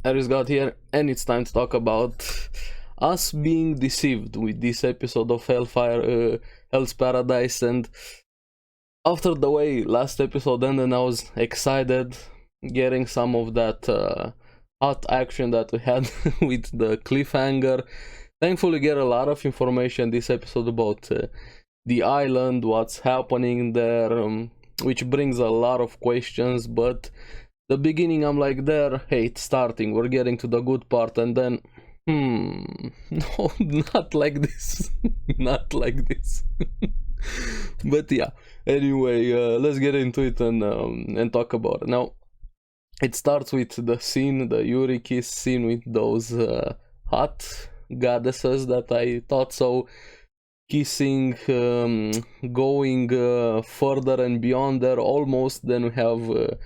ARESxGOD here, and it's time to talk about us being deceived with this episode of Hell's Paradise. And after the way last episode ended, I was excited getting some of that hot action that we had with the cliffhanger. Thankfully, get a lot of information this episode about the island, what's happening there, which brings a lot of questions, but the beginning I'm like there, hey, it's starting, we're getting to the good part, and then no, not like this. Not like this. But yeah, anyway, let's get into it and talk about it. Now it starts with the scene, the Yuri kiss scene with those hot goddesses that I thought so, kissing, going further and beyond there almost. Then we have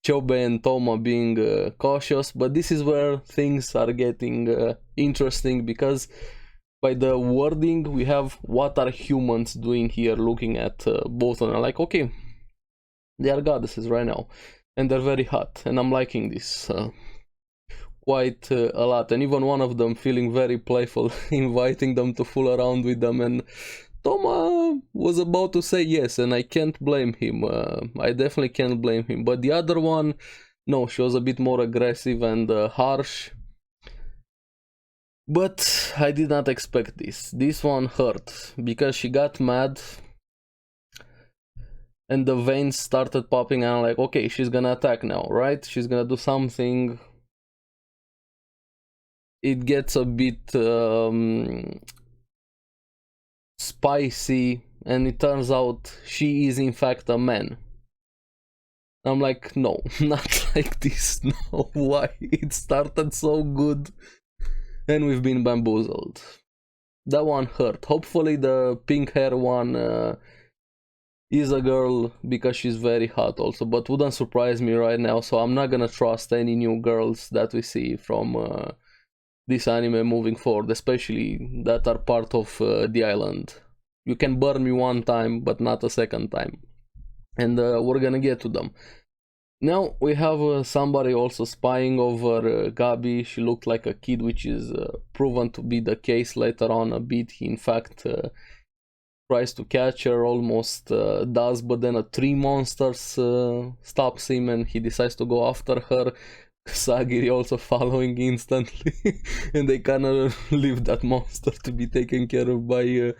Chobe and Toma being cautious, but this is where things are getting interesting, because by the wording we have what are humans doing here, looking at both of them like, okay, they are goddesses right now and they're very hot, and I'm liking this quite a lot, and even one of them feeling very playful, inviting them to fool around with them, and Toma was about to say yes, and I can't blame him. I definitely can't blame him. But the other one, no, she was a bit more aggressive and harsh. But I did not expect this. This one hurt, because she got mad and the veins started popping, and I'm like, okay, she's gonna attack now, right? She's gonna do something. It gets a bit spicy, and it turns out she is in fact a man. I'm like, no, not like this. No, why? It started so good and we've been bamboozled. That one hurt. Hopefully the pink hair one is a girl, because she's very hot also, but wouldn't surprise me right now, so I'm not gonna trust any new girls that we see from this anime moving forward, especially that are part of the island. You can burn me one time, but not a second time. And we're gonna get to them. Now we have somebody also spying over Gabi. She looked like a kid, which is proven to be the case later on a bit. He in fact tries to catch her, almost does, but then a tree monster stops him and he decides to go after her. Sagiri also following instantly, and they kinda leave that monster to be taken care of by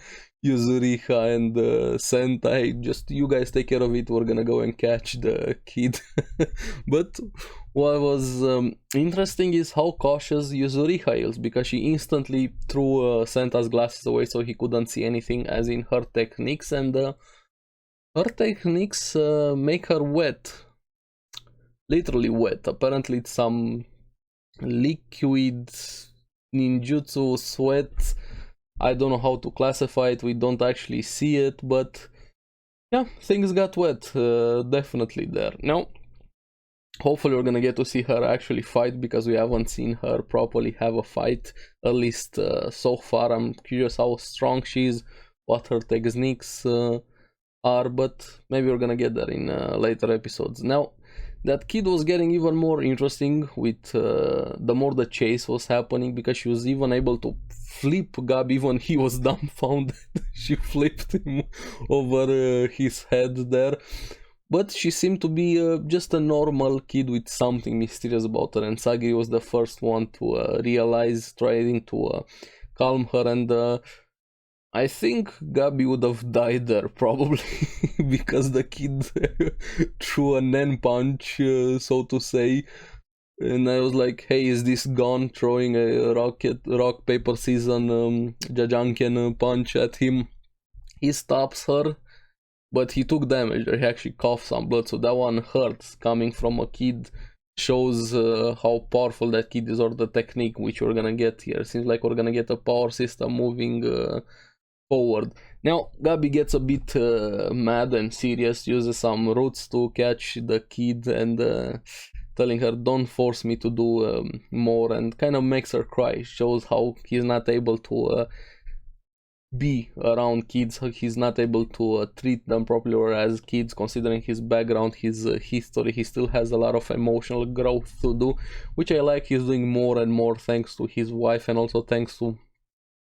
Yuzuriha and Sentai. Just, you guys take care of it, we're gonna go and catch the kid. But what was interesting is how cautious Yuzuriha is, because she instantly threw Senta's glasses away so he couldn't see anything, as in her techniques, and her techniques make her wet. Literally wet. Apparently it's some liquid ninjutsu sweat. I don't know how to classify it, we don't actually see it, but yeah, things got wet, definitely there. Now, hopefully we're gonna get to see her actually fight, because we haven't seen her properly have a fight, at least so far. I'm curious how strong she is, what her techniques are, but maybe we're gonna get there in later episodes. Now, that kid was getting even more interesting with the more the chase was happening, because she was even able to flip Gabi, even he was dumbfounded. She flipped him over his head there, but she seemed to be just a normal kid with something mysterious about her, and Sagi was the first one to realize, trying to calm her, and I think Gabi would have died there probably, because the kid threw a nen punch, so to say, and I was like, hey, is this gone? Throwing a rock paper scissors Jajanken punch at him. He stops her, but he took damage. He actually coughed some blood, so that one hurts. Coming from a kid shows how powerful that kid is, or the technique, which we're gonna get here. Seems like we're gonna get a power system moving forward. Now Gabi gets a bit mad and serious, uses some roots to catch the kid, and telling her, don't force me to do more, and kind of makes her cry. Shows how he's not able to be around kids. He's not able to treat them properly, whereas kids, considering his background, his history, he still has a lot of emotional growth to do, which I like. He's doing more and more thanks to his wife, and also thanks to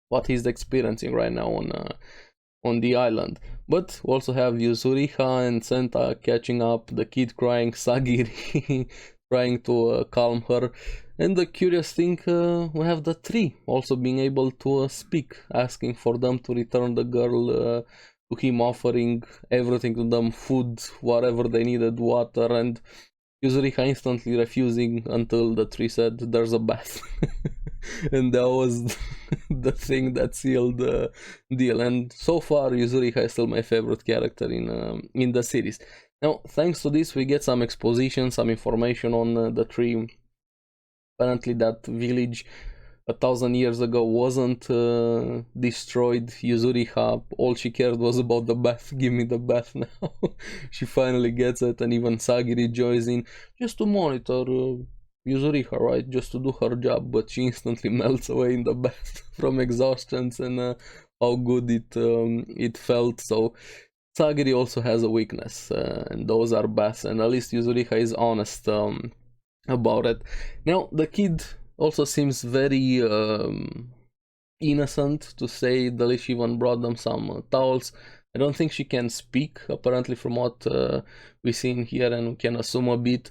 what he's experiencing right now on the island. But we also have Yuzuriha and Senta catching up, the kid crying, Sagiri trying to calm her. And the curious thing, we have the tree also being able to speak, asking for them to return the girl to him, offering everything to them, food, whatever they needed, water, and Yuzuriha instantly refusing until the tree said, there's a bath. And that was the thing that sealed the deal. And so far, Yuzuriha is still my favorite character in the series. Now, thanks to this, we get some exposition, some information on the tree. Apparently, that village 1,000 years ago wasn't destroyed. Yuzuriha, all she cared was about the bath. Give me the bath now. She finally gets it, and even Sagiri joins in just to monitor Yuzuriha, right? Just to do her job, but she instantly melts away in the bath from exhaustion and how good it felt. So Sagiri also has a weakness, and those are baths, and at least Yuzuriha is honest about it. Now, the kid also seems very innocent, to say the least. She even brought them some towels. I don't think she can speak, apparently, from what we see in here, and we can assume a bit.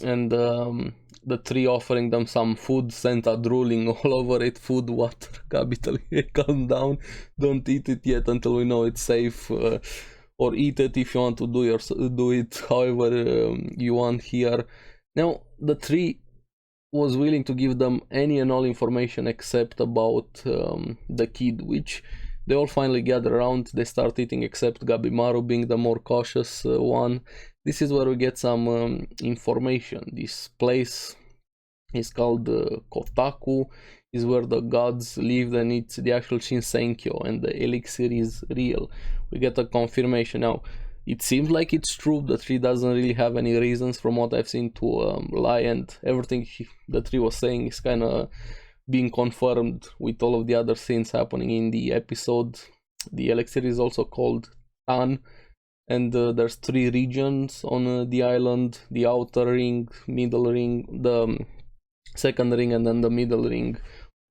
And the tree offering them some food, Senta drooling all over it, food, water, capital, calm down, don't eat it yet until we know it's safe, or eat it if you want to do it however you want here. Now, the tree was willing to give them any and all information except about the kid, which they all finally gather around. They start eating, except Gabimaru being the more cautious one. This is where we get some information. This place is called Kotaku, is where the gods lived, and it's the actual Shinsenkyo, and the elixir is real. We get a confirmation. Now, it seems like it's true. The tree doesn't really have any reasons, from what I've seen, to lie, and everything the tree was saying is kind of being confirmed with all of the other scenes happening in the episode. The elixir is also called Tan, and there's 3 regions on the island: the outer ring, middle ring, the second ring, and then the middle ring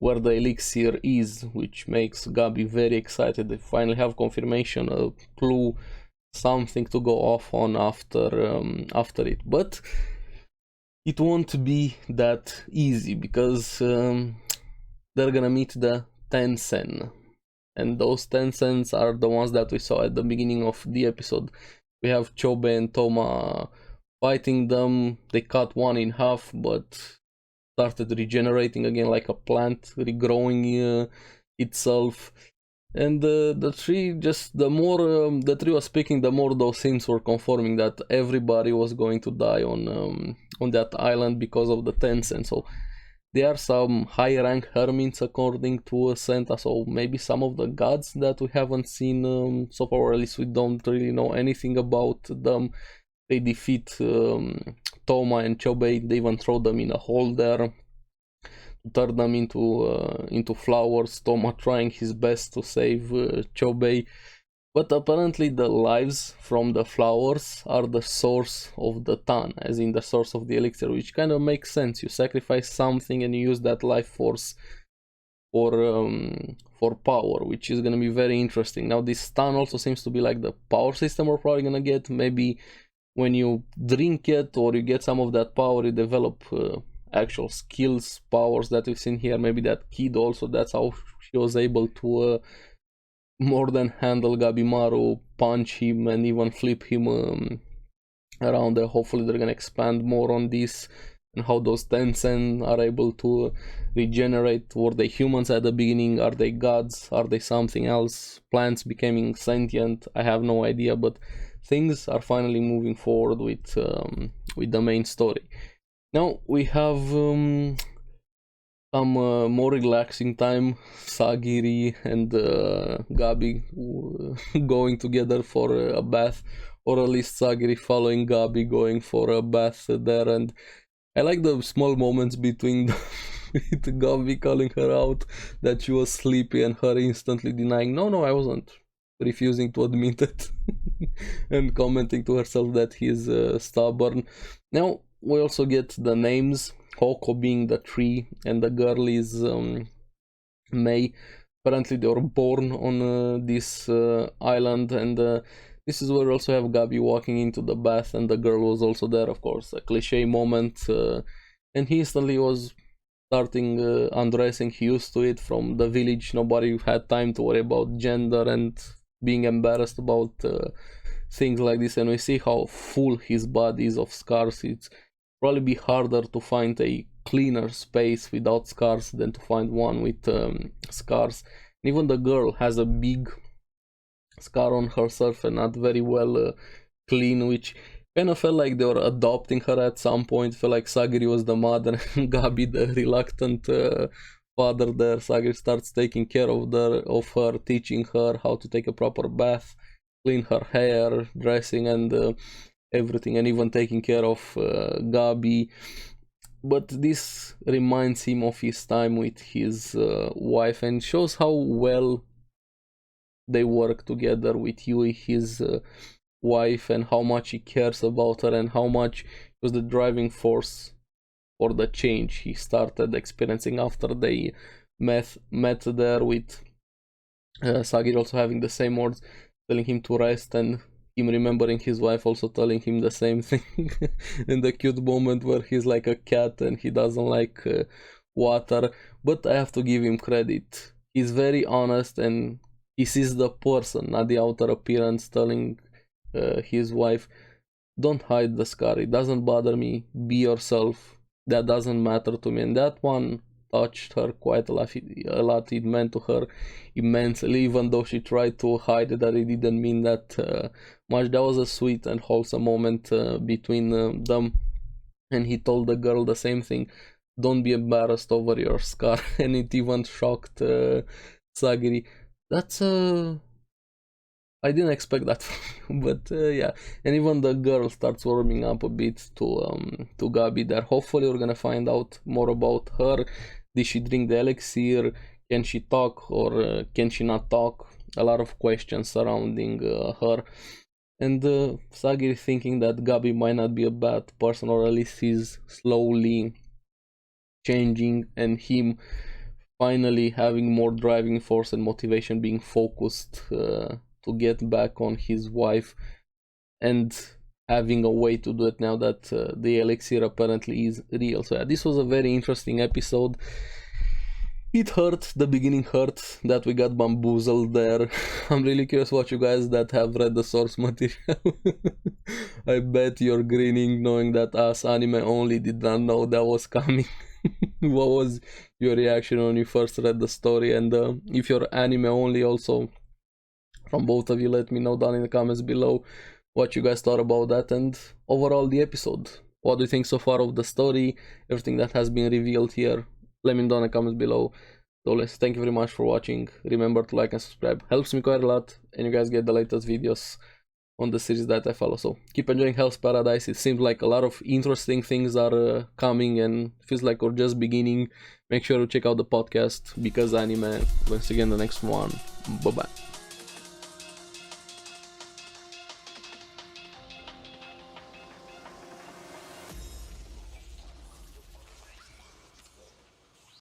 where the elixir is, which makes Gabi very excited. They finally have confirmation, a clue, something to go off on after it. But it won't be that easy, because they're gonna meet the Tensen, and those Tensens are the ones that we saw at the beginning of the episode. We have Chobe and Toma fighting them. They cut one in half, but started regenerating again like a plant, regrowing itself. And the tree, just the more the tree was speaking, the more those scenes were confirming that everybody was going to die on that island because of the Tensen. So there are some high rank hermits, according to Senta, so maybe some of the gods that we haven't seen so far, or at least we don't really know anything about them. They defeat Toma and Chobe. They even throw them in a hole there to turn them into flowers. Toma trying his best to save Chobe, but apparently the lives from the flowers are the source of the Tan, as in the source of the elixir, which kind of makes sense. You sacrifice something and you use that life force for power, which is gonna be very interesting. Now, this Tan also seems to be like the power system we're probably gonna get. Maybe when you drink it or you get some of that power, you develop actual skills, powers that we've seen here. Maybe that kid also, that's how she was able to more than handle Gabimaru, punch him, and even flip him around there. Hopefully they're gonna expand more on this, and how those Tensen are able to regenerate. Were they humans at the beginning? Are they gods? Are they something else? Plants becoming sentient? I have no idea, but things are finally moving forward with the main story. Now we have some more relaxing time. Sagiri and Gabi going together for a bath, or at least Sagiri following Gabi going for a bath there. And I like the small moments between with Gabi calling her out that she was sleepy and her instantly denying, no, I wasn't, refusing to admit it, and commenting to herself that he's stubborn. Now we also get the names, Hoko being the tree and the girl is May. Apparently they were born on this island, and this is where we also have Gabi walking into the bath, and the girl was also there, of course, a cliche moment, and he instantly was starting undressing. He used to it from the village. Nobody had time to worry about gender and being embarrassed about things like this, and we see how full his body is of scars. It's probably be harder to find a cleaner space without scars than to find one with scars. And even the girl has a big scar on herself and not very well clean, which kind of felt like they were adopting her at some point. Felt like Sagiri was the mother and Gabi the reluctant father there. Sagiri starts taking care of her, teaching her how to take a proper bath, clean her hair, dressing, and everything, and even taking care of Gabi. But this reminds him of his time with his wife and shows how well they work together with Yui, his wife, and how much he cares about her and how much was the driving force for the change he started experiencing after they met there, with Sagiri also having the same words, telling him to rest, and him remembering his wife also telling him the same thing. And the cute moment where he's like a cat and he doesn't like water. But I have to give him credit, he's very honest and he sees the person, not the outer appearance, telling his wife, don't hide the scar, it doesn't bother me, be yourself, that doesn't matter to me. And that one touched her quite a lot. It meant to her immensely, even though she tried to hide that it didn't mean that much. That was a sweet and wholesome moment between them, and he told the girl the same thing, don't be embarrassed over your scar. And it even shocked Sagiri. That's I didn't expect that from you, but yeah. And even the girl starts warming up a bit to Gabi there. Hopefully we're gonna find out more about her. Did she drink the elixir? Can she talk, or can she not talk? A lot of questions surrounding her. And Sagiri thinking that Gabi might not be a bad person, or at least he's slowly changing, and him finally having more driving force and motivation, being focused to get back on his wife, and having a way to do it now that the elixir apparently is real. So yeah, this was a very interesting episode. It hurt, the beginning hurt that we got bamboozled there. I'm really curious what you guys that have read the source material. I bet you're grinning knowing that us anime only did not know that was coming. What was your reaction when you first read the story? And if you're anime only also, from both of you, let me know down in the comments below what you guys thought about that, and overall the episode. What do you think so far of the story, everything that has been revealed here? Let me know down in the comments below. So always, thank you very much for watching. Remember to like and subscribe, helps me quite a lot, and you guys get the latest videos on the series that I follow. So keep enjoying Hell's Paradise. It seems like a lot of interesting things are coming, and feels like we're just beginning. Make sure to check out the podcast, Because Anime. Once again, the next one. Bye bye.